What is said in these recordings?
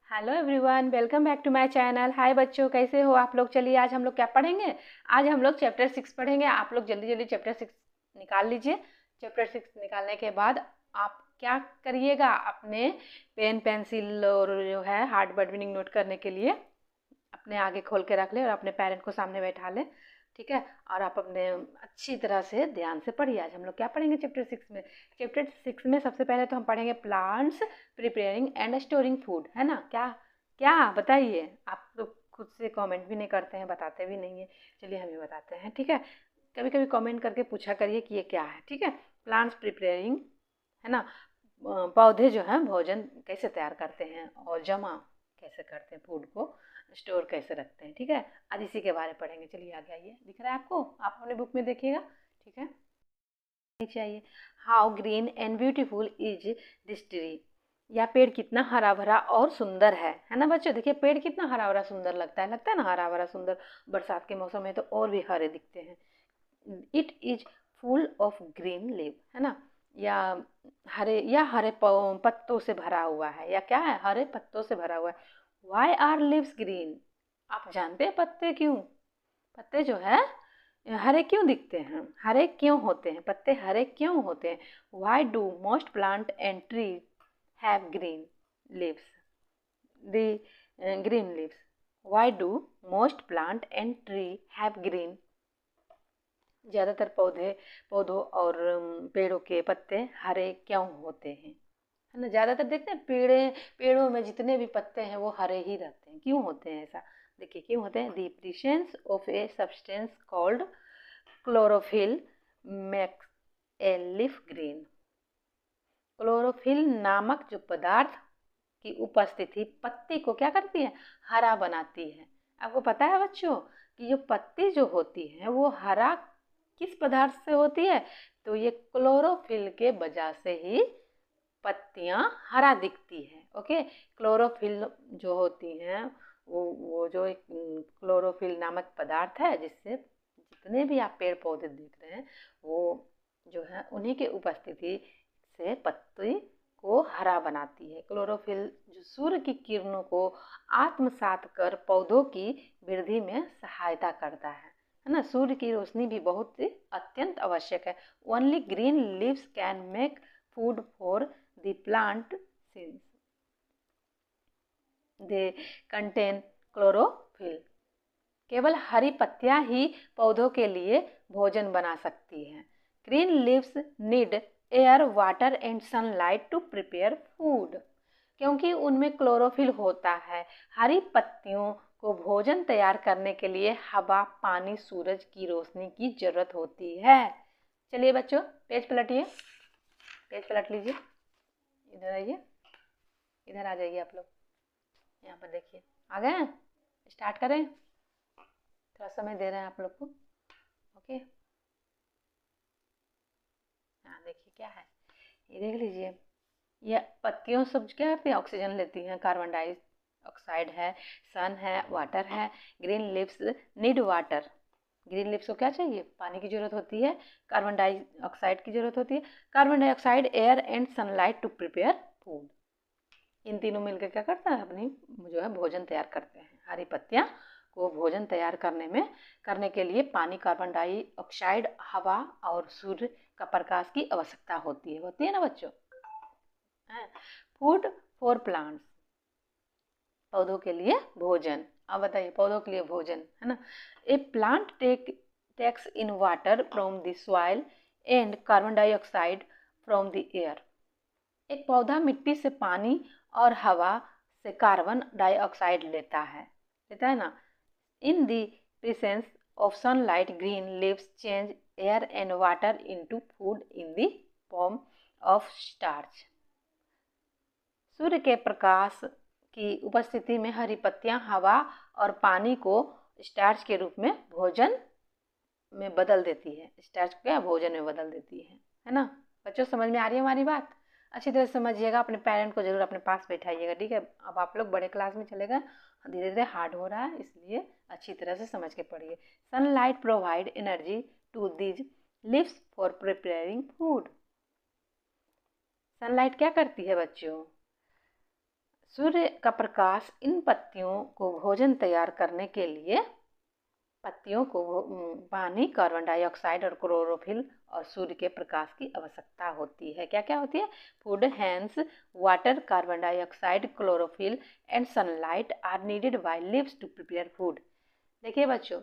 Hello everyone, welcome back to my channel. Hi बच्चों, कैसे हो आप लोग। चलिए आज हम लोग क्या पढ़ेंगे। आज हम लोग चैप्टर 6 पढ़ेंगे। आप लोग जल्दी जल्दी चैप्टर 6 निकाल लीजिए। चैप्टर 6 निकालने के बाद आप क्या करिएगा, अपने पेन पेंसिल और जो है हार्ड बर्डनिंग नोट करने के लिए अपने आगे खोल के रख ले और अपने पेरेंट को सामने बैठा ले, ठीक है। और आप अपने अच्छी तरह से ध्यान से पढ़िए। आज हम लोग क्या पढ़ेंगे चैप्टर 6 में। चैप्टर 6 में सबसे पहले तो हम पढ़ेंगे plants preparing and storing food, है ना। क्या क्या बताइए। आप लोग खुद से कमेंट भी नहीं करते हैं, बताते भी नहीं है। चलिए हम ये बताते हैं, ठीक है। कभी कभी कमेंट करके पूछा करिए कि ये क्या है, ठीक है। प्लांट्स प्रिपेयरिंग, है ना। पौधे जो हैं भोजन कैसे तैयार करते हैं और जमा कैसे करते हैं, फूड को स्टोर कैसे रखते हैं, ठीक है। आज इसी के बारे में पढ़ेंगे। चलिए आगे आइए, दिख रहा है आपको, आप अपने बुक में देखिएगा, ठीक है। चाहिए how green and beautiful is this tree. या पेड़ कितना हरा भरा और सुंदर है ना बच्चों। देखिए पेड़ कितना हरा भरा सुंदर लगता है ना, हरा भरा सुंदर। बरसात के मौसम में तो और भी हरे दिखते हैं। It is full of green leave, है ना। या हरे पत्तों से भरा हुआ है, या क्या है, हरे पत्तों से भरा हुआ है। Why are leaves green. आप जानते हैं पत्ते क्यों, पत्ते जो है हरे क्यों दिखते हैं, हरे क्यों होते हैं, पत्ते हरे क्यों होते हैं। Why do most plant and tree have green leaves, the green leaves. Why do most plant and tree have green. ज़्यादातर पौधों और पेड़ों के पत्ते हरे क्यों होते हैं, है ना। ज़्यादातर देखते हैं पेड़ों में जितने भी पत्ते हैं वो हरे ही रहते हैं। क्यों होते हैं ऐसा, देखिए क्यों होते हैं। The presence of a substance called chlorophyll makes a leaf green. Chlorophyll नामक जो पदार्थ की उपस्थिति पत्ती को क्या करती है, हरा बनाती है। आपको पता है बच्चों कि जो पत्ती जो होती है वो हरा किस पदार्थ से होती है, तो ये क्लोरोफिल के वजह से ही पत्तियां हरा दिखती है। ओके, क्लोरोफिल जो होती हैं वो जो एक क्लोरोफिल नामक पदार्थ है, जिससे जितने भी आप पेड़ पौधे देख रहे हैं वो जो है उन्हीं के उपस्थिति से पत्ती को हरा बनाती है। क्लोरोफिल जो सूर्य की किरणों को आत्मसात कर पौधों की वृद्धि में सहायता करता है ना। सूर्य की रोशनी भी बहुत अत्यंत आवश्यक है। Only green leaves can make food for the plant since they contain chlorophyll. केवल हरी पत्तियां ही पौधों के लिए भोजन बना सकती हैं। Green leaves need air water and sunlight to prepare food. क्योंकि उनमें क्लोरोफिल होता है, हरी पत्तियों को भोजन तैयार करने के लिए हवा, पानी, सूरज की रोशनी की जरूरत होती है। चलिए बच्चों पेज पलटिए, पेज पलट लीजिए। इधर आइए, इधर आ जाइए आप लोग, यहाँ पर देखिए आ गए। स्टार्ट करें, थोड़ा समय दे रहे हैं आप लोग को। ओके, हाँ देखिए क्या है, ये देख लीजिए। ये पत्तियों सब क्या करती हैं, ऑक्सीजन लेती हैं, कार्बन डाइऑक्साइड है, सन है, वाटर है। Green leaves need water. Green leaves को क्या चाहिए, पानी की जरूरत होती है, कार्बन डाइऑक्साइड की जरूरत होती है। Carbon dioxide, air and sunlight to prepare food. इन तीनों मिलकर क्या करता है, अपनी जो है भोजन तैयार करते हैं। हरी पत्तियां को भोजन तैयार करने के लिए पानी, कार्बन डाइऑक्साइड, हवा और सूर्य का प्रकाश की आवश्यकता होती है ना बच्चों। फूड फॉर प्लांट्स, पौधों के लिए भोजन। अब बताइए पौधों के लिए भोजन, है ना। A plant takes in water from the soil and carbon dioxide from the air. एक पौधा मिट्टी से पानी और हवा से कार्बन डाइऑक्साइड लेता है ना। In the presence of sunlight green leaves change air and water into food in the form of starch. सूर्य के प्रकाश की उपस्थिति में हरी पत्तियां हवा और पानी को स्टार्च के रूप में भोजन में बदल देती है। स्टार्च को क्या भोजन में बदल देती है ना। बच्चों समझ में आ रही है हमारी बात, अच्छी तरह से समझिएगा। अपने पेरेंट को जरूर अपने पास बैठाइएगा, ठीक है। अब आप लोग बड़े क्लास में चले गए, धीरे धीरे हार्ड हो रहा है, इसलिए अच्छी तरह से समझ के पढ़िए। Sunlight provide energy to these leaves for preparing food. Sunlight क्या करती है बच्चों, सूर्य का प्रकाश इन पत्तियों को भोजन तैयार करने के लिए पत्तियों को पानी, कार्बन डाइऑक्साइड और क्लोरोफिल और सूर्य के प्रकाश की आवश्यकता होती है। क्या क्या होती है? Food, hence, water, carbon dioxide, chlorophyll and sunlight are needed by leaves to prepare food. देखिए बच्चों,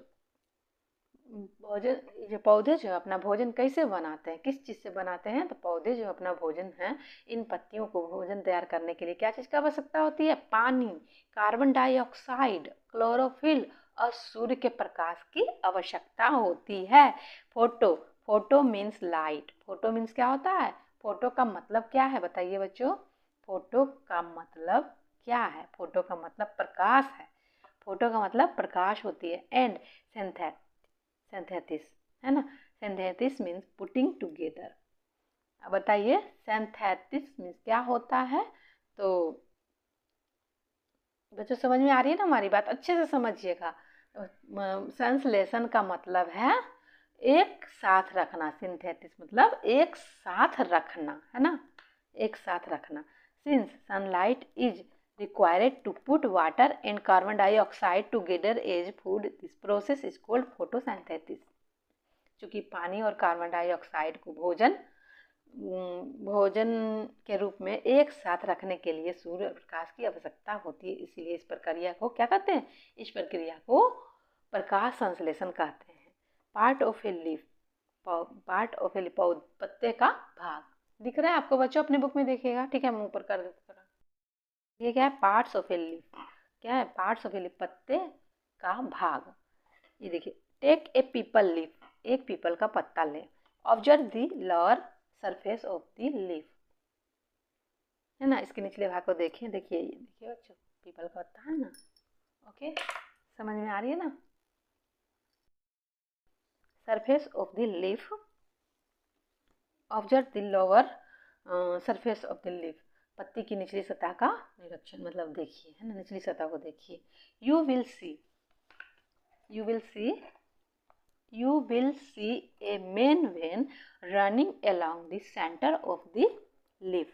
भोजन, जो पौधे जो अपना भोजन कैसे बनाते हैं, किस चीज़ से बनाते हैं? तो पौधे जो अपना भोजन है, इन पत्तियों को भोजन तैयार करने के लिए क्या चीज़ की आवश्यकता होती है? पानी, कार्बन डाइऑक्साइड, क्लोरोफिल और सूर्य के प्रकाश की आवश्यकता होती है। Photo, photo means light. Photo means क्या होता है? फोटो का मतलब क्या है बताइए बच्चों? फोटो का मतलब क्या है? फोटो का मतलब प्रकाश है। फोटो का मतलब प्रकाश होती है। एंड सिंथेसिस है ना, सिंथेसिस मीन्स पुटिंग टुगेदर। अब बताइए सिंथेसिस मीन्स क्या होता है? तो बच्चों समझ में आ रही है ना हमारी बात? अच्छे से समझिएगा। संश्लेषण का मतलब है एक साथ रखना। सिंथेसिस मतलब एक साथ रखना, है ना, एक साथ रखना। Since sunlight is required to put water and carbon dioxide together as food, this process is called photosynthesis। चूँकि पानी और कार्बन डाइऑक्साइड को भोजन के रूप में एक साथ रखने के लिए सूर्य प्रकाश की आवश्यकता होती है, इसीलिए इस प्रक्रिया को क्या कहते हैं? इस प्रक्रिया को प्रकाश संश्लेषण कहते हैं। पार्ट ऑफ ए लीफ, पत्ते का भाग दिख रहा है आपको बच्चों? अपने बुक में देखिएगा, ठीक है? मैं ऊपर कर देता हूँ। ये क्या है? Parts of a leaf. क्या है? पार्ट्स ऑफ ए लीफ, पत्ते का भाग। ये देखिए, टेक ए पीपल लीफ, एक पीपल का पत्ता ले। Observe the lower surface of the leaf, है ना, इसके निचले भाग को देखिए। देखिए, ये देखिए बच्चों, पीपल का पत्ता है ना। ओके, समझ में आ रही है ना? Surface of the leaf, observe the lower surface of the leaf, पत्ती की निचली सतह का निरीक्षण, मतलब देखिए, है ना, निचली सतह को देखिए। You will see a main vein running along the center of the leaf।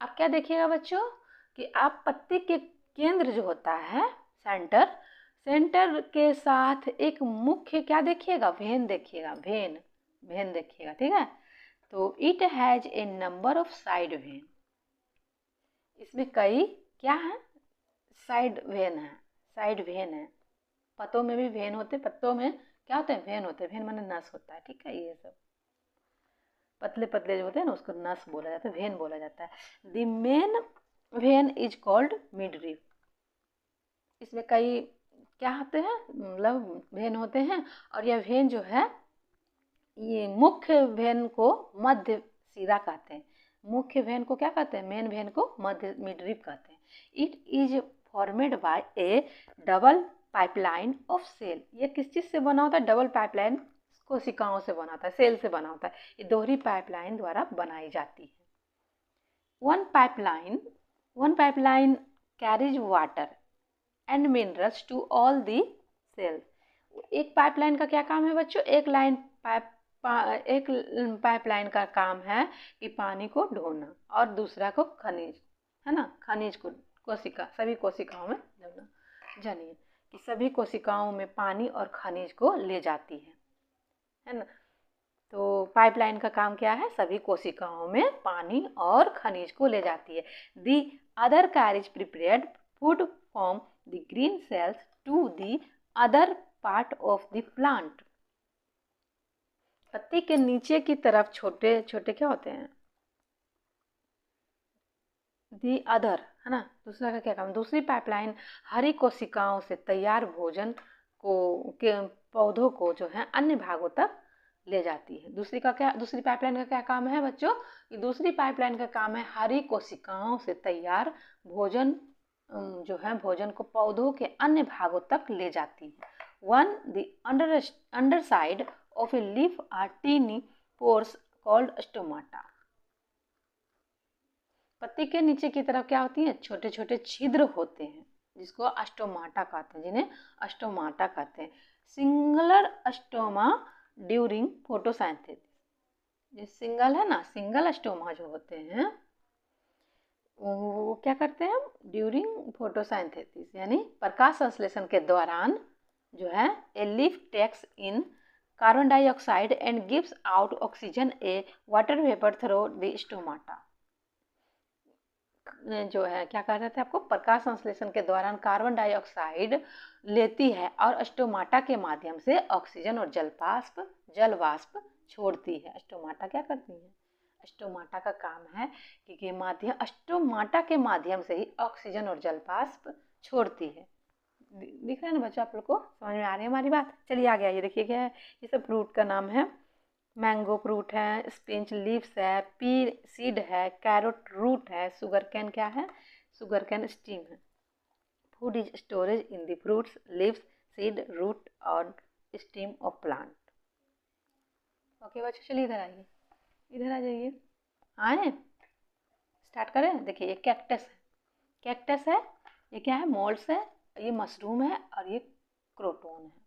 अब क्या देखिएगा बच्चों कि आप पत्ती के केंद्र जो होता है, सेंटर के साथ एक मुख्य क्या देखिएगा? वेन देखिएगा, वेन देखिएगा, ठीक है? तो it has a number of side when, इसमें कई क्या है? साइड वेन है। पत्तों में भी वेन होते, पत्तों में क्या होते हैं? वेन होते हैं। वेन माने नस होता है, ठीक है? ये सब पतले पतले जो होते हैं ना, उसको नस बोला जाता है, वेन बोला जाता है। The main vein is called midrib. इसमें कई क्या होते हैं? मतलब वेन होते हैं, और यह वेन जो है, ये मुख्य वेन को मध्य सिरा कहते हैं। मुख्य वेन को क्या कहते हैं? मेन वेन को मध्य मिडरिफ कहते हैं। It is formed by a double pipeline of cell. ये किस चीज़ से बना होता है? डबल पाइपलाइन कोशिकाओं से बना होता है, सेल से बना होता है। ये दोहरी पाइपलाइन द्वारा बनाई जाती है। One pipeline carries water and minerals to all the cells. एक पाइपलाइन का क्या काम है बच्चों? एक पाइपलाइन का काम है कि पानी को ढोना, और दूसरा को खनिज, है ना, खनिज को सभी कोशिकाओं में ढोना। जानिए कि सभी कोशिकाओं में पानी और खनिज को ले जाती है ना। तो पाइपलाइन का काम क्या है? सभी कोशिकाओं में पानी और खनिज को ले जाती है। The other carries prepared food from the green cells to the other part of the plant. पत्ती के नीचे की तरफ छोटे छोटे क्या होते हैं? दी अदर, है ना, दूसरा का क्या काम? दूसरी पाइपलाइन हरी कोशिकाओं से तैयार भोजन को के पौधों को जो है अन्य भागों तक ले जाती है। दूसरी पाइपलाइन का क्या काम है बच्चों? कि दूसरी पाइपलाइन का काम है हरी कोशिकाओं से तैयार भोजन जो है, भोजन को पौधों के अन्य भागों तक ले जाती है। On the underside of a leaf are tiny pores called stomata. पत्ती के नीचे की तरफ क्या होती है? छोटे छोटे छिद्र होते हैं, जिसको अस्टोमाटा कहते हैं, जिन्हें अस्टोमाटा कहते हैं। Singular stoma during photosynthesis. जो सिंगल है ना, सिंगल अस्टोमा जो होते हैं, वो क्या करते हैं, ड्यूरिंग फोटोसिंथेसिस यानी प्रकाश संश्लेषण के दौरान जो है a leaf takes in carbon dioxide and gives out oxygen a water vapour through the stomata. जो है क्या कह रहे थे आपको, प्रकाश संश्लेषण के दौरान कार्बन डाइऑक्साइड लेती है और स्टोमाटा के माध्यम से ऑक्सीजन और जल वाष्प छोड़ती है। स्टोमाटा क्या करती है, स्टोमाटा का काम है कि स्टोमाटा के माध्यम से ही ऑक्सीजन और जल वाष्प छोड़ती है। दिख रहा है ना बच्चों, आप लोग को समझ में आ रही है हमारी बात। चलिए आगे आइए, देखिए क्या है, ये सब फ्रूट का नाम है। मैंगो फ्रूट है, स्पिंच लीव्स है, पी सीड है, कैरोट रूट है, शुगर कैन क्या है, शुगर कैन स्टीम है। Food is storage in the fruits, leaves, seed, root और स्टीम ऑफ प्लांट। ओके बच्चों, चलिए इधर आइए, इधर आ जाइए, आए स्टार्ट करें। देखिए ये कैक्टस है, कैक्टस है, ये क्या है, मोल्ड्स है, ये मशरूम है और ये क्रोटोन है।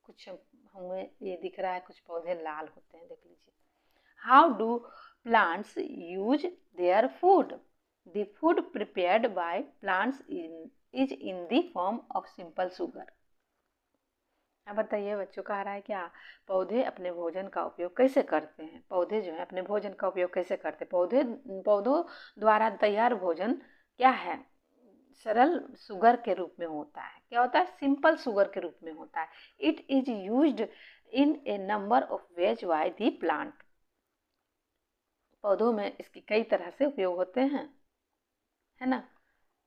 कुछ हमें ये दिख रहा है, कुछ पौधे लाल होते हैं, देख लीजिए। How do plants use their food, the food prepared by plants is in the form of simple sugar. अब बताइए बच्चों, कह रहा है क्या, पौधे अपने भोजन का उपयोग कैसे करते हैं, पौधे जो है अपने भोजन का उपयोग कैसे करते हैं, पौधों द्वारा तैयार भोजन क्या है, सरल शुगर के रूप में होता है। क्या होता है, सिंपल शुगर के रूप में होता है। It is used in A number of ways by the plant. पौधों में इसकी कई तरह से उपयोग होते हैं, है ना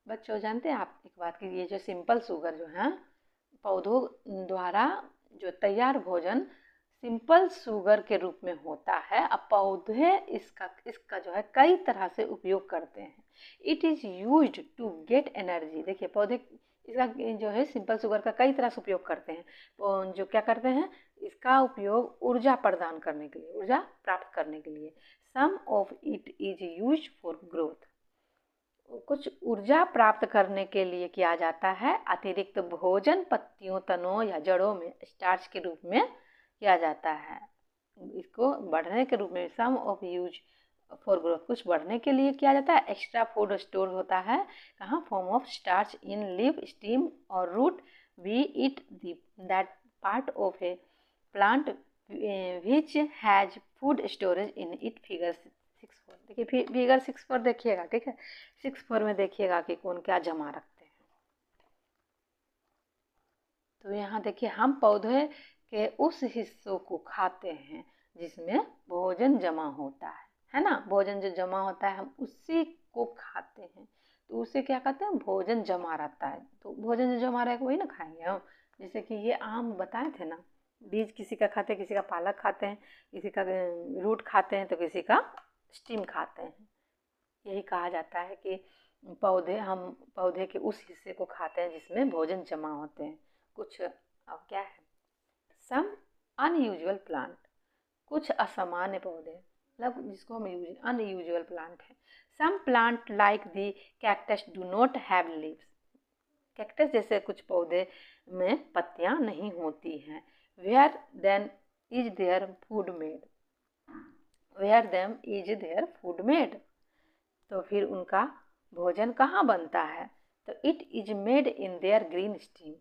बच्चों। जानते हैं आप एक बात की, ये जो सिंपल शुगर जो है पौधों द्वारा जो तैयार भोजन सिंपल शुगर के रूप में होता है। अब पौधे इसका जो है कई तरह से उपयोग करते हैं। It is used to get energy. देखिए पौधे इसका जो है सिंपल शुगर का कई तरह से उपयोग करते हैं। जो क्या करते हैं, इसका उपयोग ऊर्जा प्रदान करने के लिए, ऊर्जा प्राप्त करने के लिए। Some of it is used for growth. कुछ ऊर्जा प्राप्त करने के लिए किया जाता है। अतिरिक्त भोजन पत्तियों, तनों या जड़ों में स्टार्च के रूप में किया जाता है। इसको बढ़ने के रूप में, सम ऑफ यूज फॉर ग्रोथ, कुछ बढ़ने के लिए किया जाता है। एक्स्ट्रा फूड स्टोर होता है कहाँ, form of starch in leaf, stem और root. We eat that part of a plant which has food storage in it. Figure 6 देखिए, फिगर 6 पर देखिएगा, ठीक है, 6 में देखिएगा कि कौन क्या जमा रखते हैं। तो यहाँ देखिए, हम पौधे के उस हिस्सों को खाते हैं जिसमें भोजन जमा होता है ना। भोजन जो जमा होता है हम उसी को खाते हैं, तो उसे क्या कहते हैं, भोजन जमा रहता है। तो भोजन जो जमा रहेगा वही ना खाएंगे हम। जैसे कि ये आम बताए थे ना, बीज किसी का खाते हैं, किसी का पालक खाते हैं, किसी का रूट खाते हैं, तो किसी का स्टीम खाते हैं। यही कहा जाता है कि हम पौधे के उस हिस्से को खाते हैं जिसमें भोजन जमा होते हैं। कुछ अब क्या है, सम अनयूजुअल प्लांट, कुछ असामान्य पौधे, मतलब जिसको हम अनयूजुअल प्लांट है। Some plant like the cactus do not have leaves. Cactus जैसे कुछ पौधे में पत्तियां नहीं होती हैं। Where then is their food made, where them is their food made. तो फिर उनका भोजन कहाँ बनता है, तो it is made in their green stem,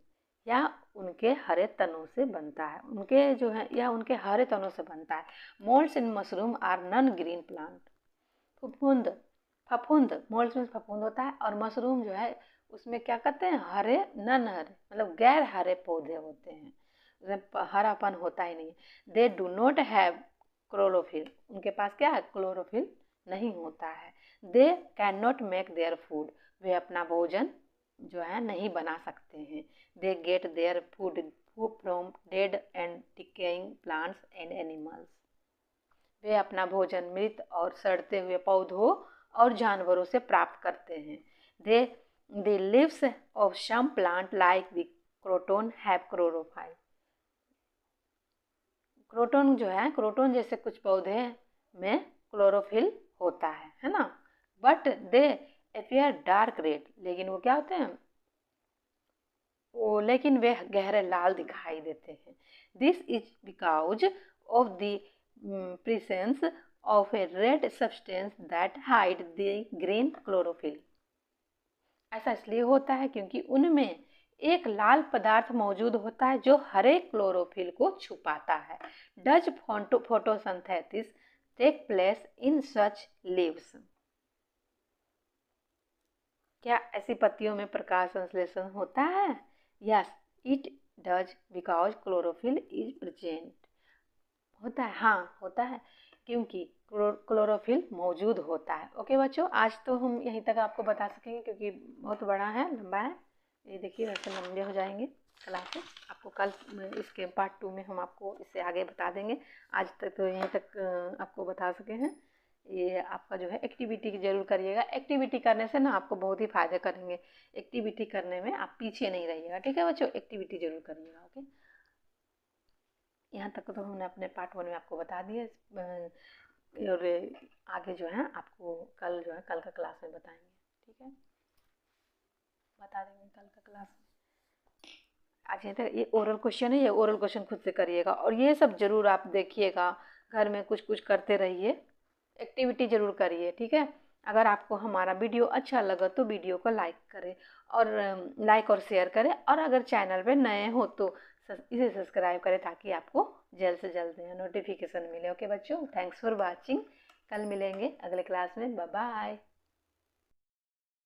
या उनके हरे तनों से बनता है, उनके जो है या उनके हरे तनों से बनता है। Moulds in mushroom are non green plant. फफूंद, फफूंद मोल्ड्स में फफूंद होता है, और मशरूम जो है उसमें क्या कहते हैं, हरे नन हरे, मतलब गैर हरे पौधे होते हैं, उसमें हरापन होता ही नहीं। They do not have chlorophyll, उनके पास क्या है, क्लोरोफिल नहीं होता है। They can not make their food, वे अपना भोजन जो है नहीं बना सकते हैं। They get their food from dead and decaying plants and animals, वे अपना भोजन मृत और सड़ते हुए पौधों और जानवरों से प्राप्त करते हैं। They the leaves of some plant like the croton have chlorophyll. Croton जो है, क्रोटोन जैसे कुछ पौधे में क्लोरोफिल होता है ना। But they appear dark red, लेकिन वो क्या होते हैं, लेकिन वे गहरे लाल दिखाई देते हैं। This is because of the presence of A red substance that hide the green chlorophyll. ऐसा इसलिए होता है क्योंकि उनमें एक लाल पदार्थ मौजूद होता है जो हरे क्लोरोफिल को छुपाता है। Does photosynthesis take place in such leaves. क्या ऐसी पत्तियों में प्रकाश संश्लेषण होता है? Yes it does because chlorophyll is present. होता है, हाँ होता है, क्योंकि क्लोरोफिल मौजूद होता है। ओके बच्चों, आज तो हम यहीं तक आपको बता सकेंगे क्योंकि बहुत बड़ा है, लंबा है। ये देखिए वैसे लंबे हो जाएंगे क्लासेस। आपको कल इसके पार्ट 2 में हम आपको इससे आगे बता देंगे। आज तक तो यहीं तक आपको बता सके हैं। ये आपका जो है एक्टिविटी जरूर करिएगा। एक्टिविटी करने से ना आपको बहुत ही फायदे करेंगे। एक्टिविटी करने में आप पीछे नहीं रहिएगा, ठीक है बच्चों, एक्टिविटी जरूर करिएगा। ओके, यहाँ तक तो हमने अपने पार्ट 1 में आपको बता दिए और आगे जो है आपको कल जो है कल का क्लास में बताएंगे, ठीक है, बता देंगे कल का क्लास में। आज यहाँ तक ये ओरल क्वेश्चन है, ये ओरल क्वेश्चन खुद से करिएगा और ये सब जरूर आप देखिएगा, घर में कुछ कुछ करते रहिए, एक्टिविटी जरूर करिए, ठीक है। अगर आपको हमारा वीडियो अच्छा लगा तो वीडियो को लाइक करें और लाइक और शेयर करें, और अगर चैनल पे नए हो तो इसे सब्सक्राइब करें ताकि आपको जल्द से जल्द नोटिफिकेशन मिले। ओके बच्चों, थैंक्स फॉर वाचिंग। कल मिलेंगे अगले क्लास में। Bye bye.